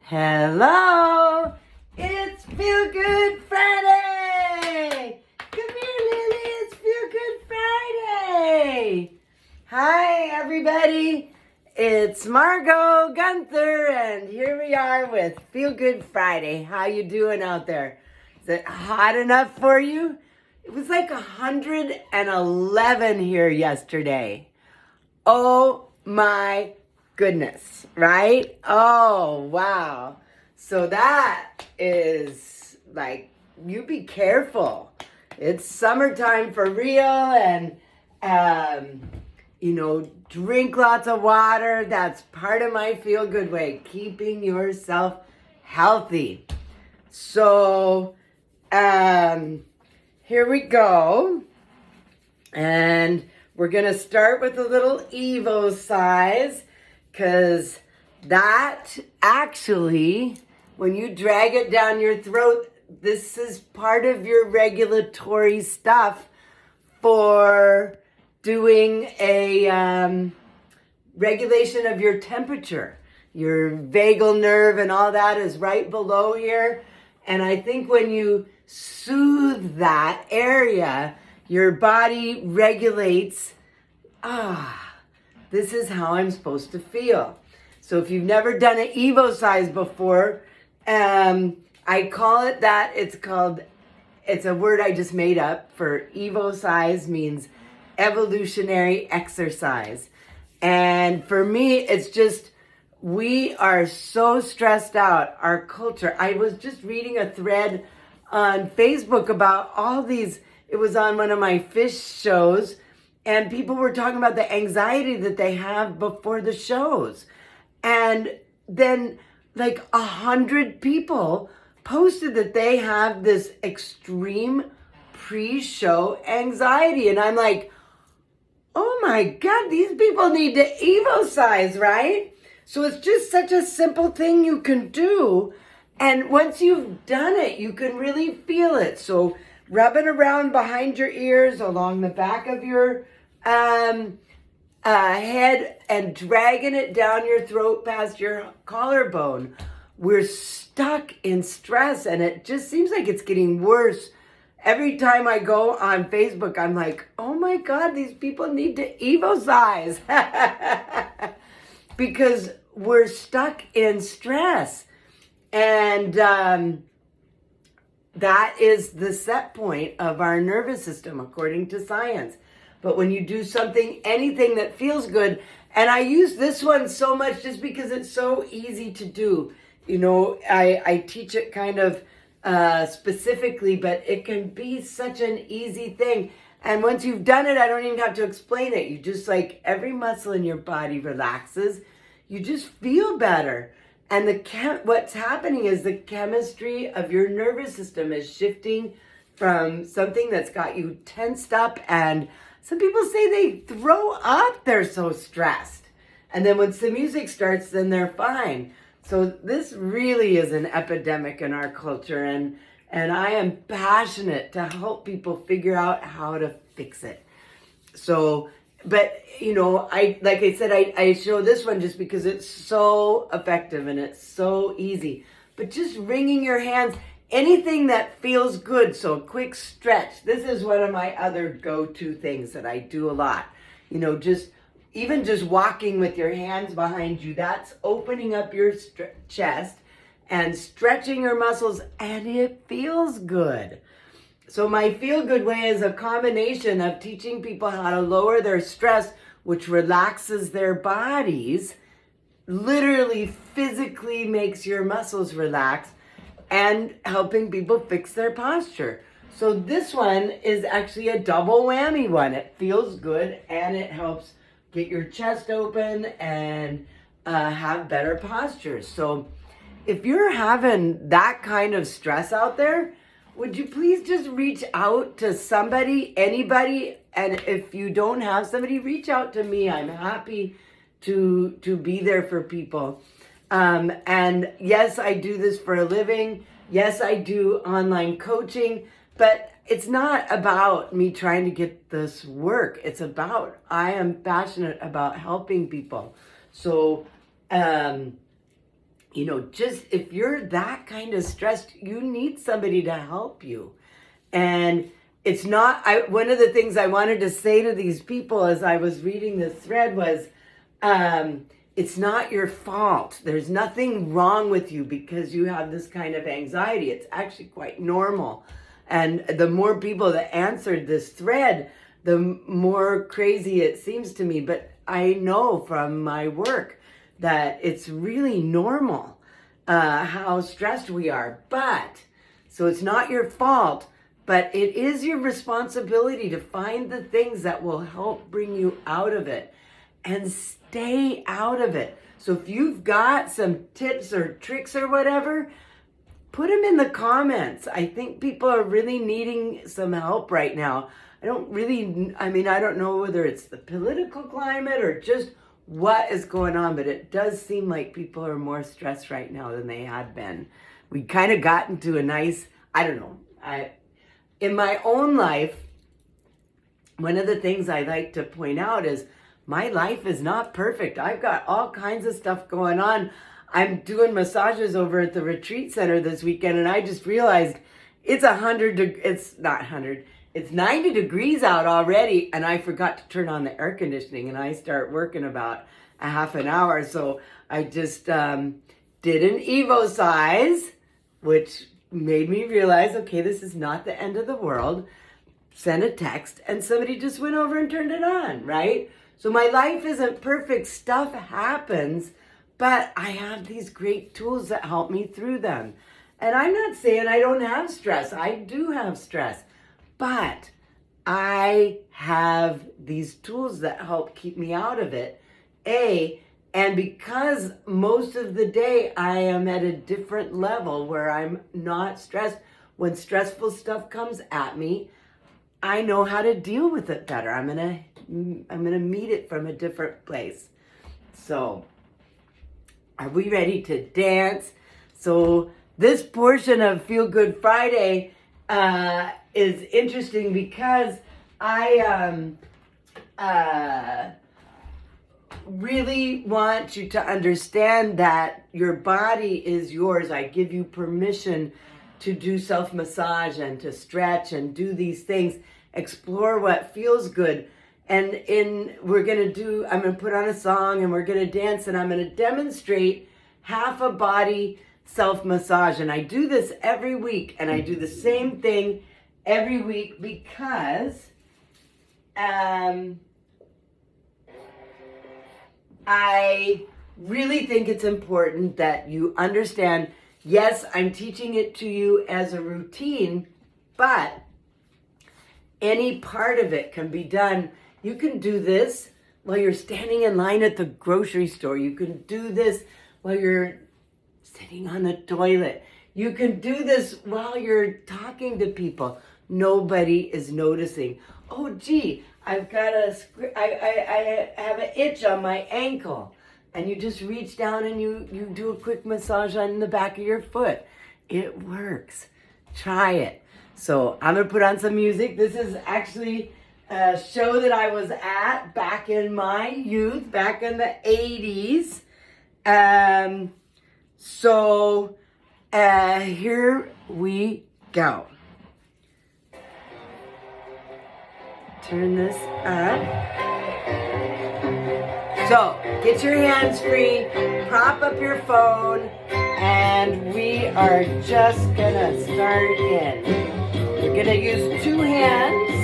Hello, it's Feel Good Friday. Come here, Lily, it's Feel Good Friday. Hi, everybody. It's Margot Gunther, and here we are with Feel Good Friday. How you doing out there? Is it hot enough for you? It was like 111 here yesterday. Oh my goodness, right? Oh, wow. So that is like, you be careful. It's summertime for real, and, drink lots of water. That's part of my feel good way, keeping yourself healthy. So, here we go. And we're going to start with a little Evo size, because that actually, when you drag it down your throat, this is part of your regulatory stuff for doing a regulation of your temperature. Your vagal nerve and all that is right below here. And I think when you soothe that area, your body regulates, this is how I'm supposed to feel. So if you've never done an Evo size before, I call it that. It's a word I just made up for Evo size, means evolutionary exercise. And for me, it's just, we are so stressed out, our culture. I was just reading a thread on Facebook about all these, it was on one of my fish shows, and people were talking about the anxiety that they have before the shows. And then like 100 people posted that they have this extreme pre-show anxiety. And I'm like, oh my God, these people need to Evo size, right? So it's just such a simple thing you can do. And once you've done it, you can really feel it. So rub it around behind your ears, along the back of your head, and dragging it down your throat past your collarbone. We're stuck in stress, and it just seems like it's getting worse. Every time I go on Facebook, I'm like, oh my God, these people need to Evo size. Because we're stuck in stress. And that is the set point of our nervous system, according to science. But when you do something, anything that feels good, and I use this one so much just because it's so easy to do. You know, I teach it kind of specifically, but it can be such an easy thing. And once you've done it, I don't even have to explain it. You just, like, every muscle in your body relaxes. You just feel better. And what's happening is the chemistry of your nervous system is shifting from something that's got you tensed up, and some people say they throw up, they're so stressed. And then once the music starts, then they're fine. So this really is an epidemic in our culture, and I am passionate to help people figure out how to fix it. So, but like I said, I show this one just because it's so effective and it's so easy. But just wringing your hands, anything that feels good. So a quick stretch. This is one of my other go-to things that I do a lot. Even just walking with your hands behind you, that's opening up your chest and stretching your muscles, and it feels good. So my feel good way is a combination of teaching people how to lower their stress, which relaxes their bodies, literally physically makes your muscles relax, and helping people fix their posture. So this one is actually a double whammy one. It feels good, and it helps get your chest open and have better posture. So if you're having that kind of stress out there, would you please just reach out to somebody, anybody? And if you don't have somebody, reach out to me. I'm happy to be there for people. And yes, I do this for a living. Yes, I do online coaching, but it's not about me trying to get this work. It's about, I am passionate about helping people. So just if you're that kind of stressed, you need somebody to help you. And it's not, one of the things I wanted to say to these people as I was reading this thread was, it's not your fault. There's nothing wrong with you because you have this kind of anxiety. It's actually quite normal. And the more people that answered this thread, the more crazy it seems to me. But I know from my work that it's really normal how stressed we are. So it's not your fault, but it is your responsibility to find the things that will help bring you out of it and stay out of it. So if you've got some tips or tricks or whatever, put them in the comments. I think people are really needing some help right now. I don't know whether it's the political climate or just what is going on, but it does seem like people are more stressed right now than they had been. We kind of got into a nice, in my own life, one of the things I like to point out is my life is not perfect. I've got all kinds of stuff going on. I'm doing massages over at the retreat center this weekend, and I just realized it's 90 degrees out already, and I forgot to turn on the air conditioning, and I start working about a half an hour. So I just did an Evo size, which made me realize, okay, this is not the end of the world. Sent a text, and somebody just went over and turned it on, right? So my life isn't perfect. Stuff happens, but I have these great tools that help me through them. And I'm not saying I don't have stress. I do have stress. But I have these tools that help keep me out of it. And because most of the day I am at a different level where I'm not stressed, when stressful stuff comes at me, I know how to deal with it better. I'm gonna meet it from a different place. So, are we ready to dance? So this portion of Feel Good Friday is interesting because I really want you to understand that your body is yours. I give you permission to do self-massage and to stretch and do these things. Explore what feels good. And I'm going to put on a song and we're going to dance and I'm going to demonstrate half a body self-massage. And I do this every week and I do the same thing every week because I really think it's important that you understand, yes, I'm teaching it to you as a routine, but any part of it can be done. You can do this while you're standing in line at the grocery store. You can do this while you're sitting on the toilet. You can do this while you're talking to people. Nobody is noticing. Oh, gee, I have an itch on my ankle. And you just reach down and you do a quick massage on the back of your foot. It works. Try it. So I'm going to put on some music. This is actually a show that I was at back in my youth, back in the 80s. So here we go. Turn this up. So get your hands free, prop up your phone, and we are just gonna start in. We're gonna use two hands.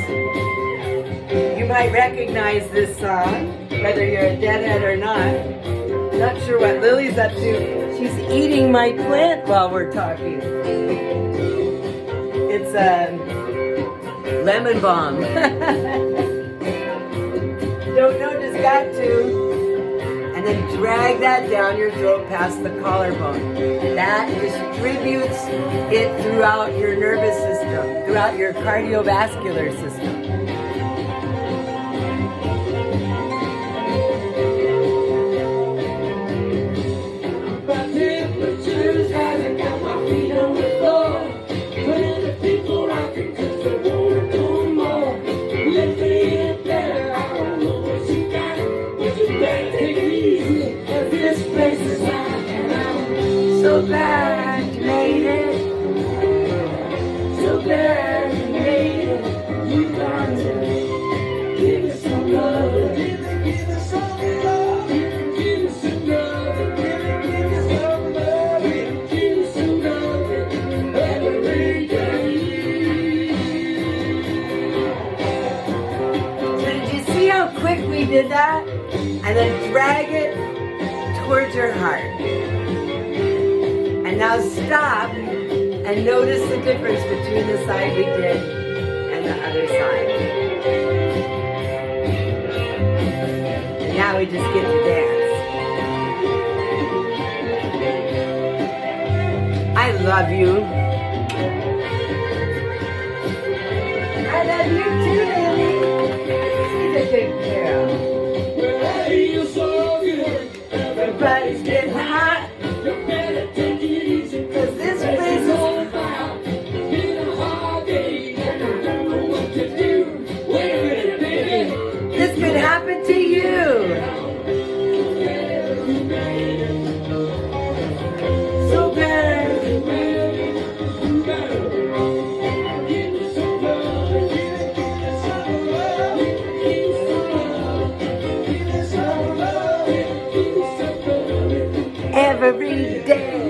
You might recognize this song, whether you're a deadhead or not. Not sure what Lily's up to. She's eating my plant while we're talking. It's lemon balm. Don't know, just got to. And then drag that down your throat past the collarbone. That distributes it throughout your nervous system, throughout your cardiovascular system. So glad you made it. So glad you made it. You got to give us some love. Give us some love. Give us some love. Give us some love. Give us some love every day. So did you see how quick we did that? And then drag it towards your heart. And now stop and notice the difference between the side we did and the other side. And now we just get to dance. I love you. I love you too, Lily. She's a good girl. Everybody's getting hot. Cause this place is all about being a hard day. And I don't know what to do. Wait a minute, baby. This could happen to you. So bad. Every day.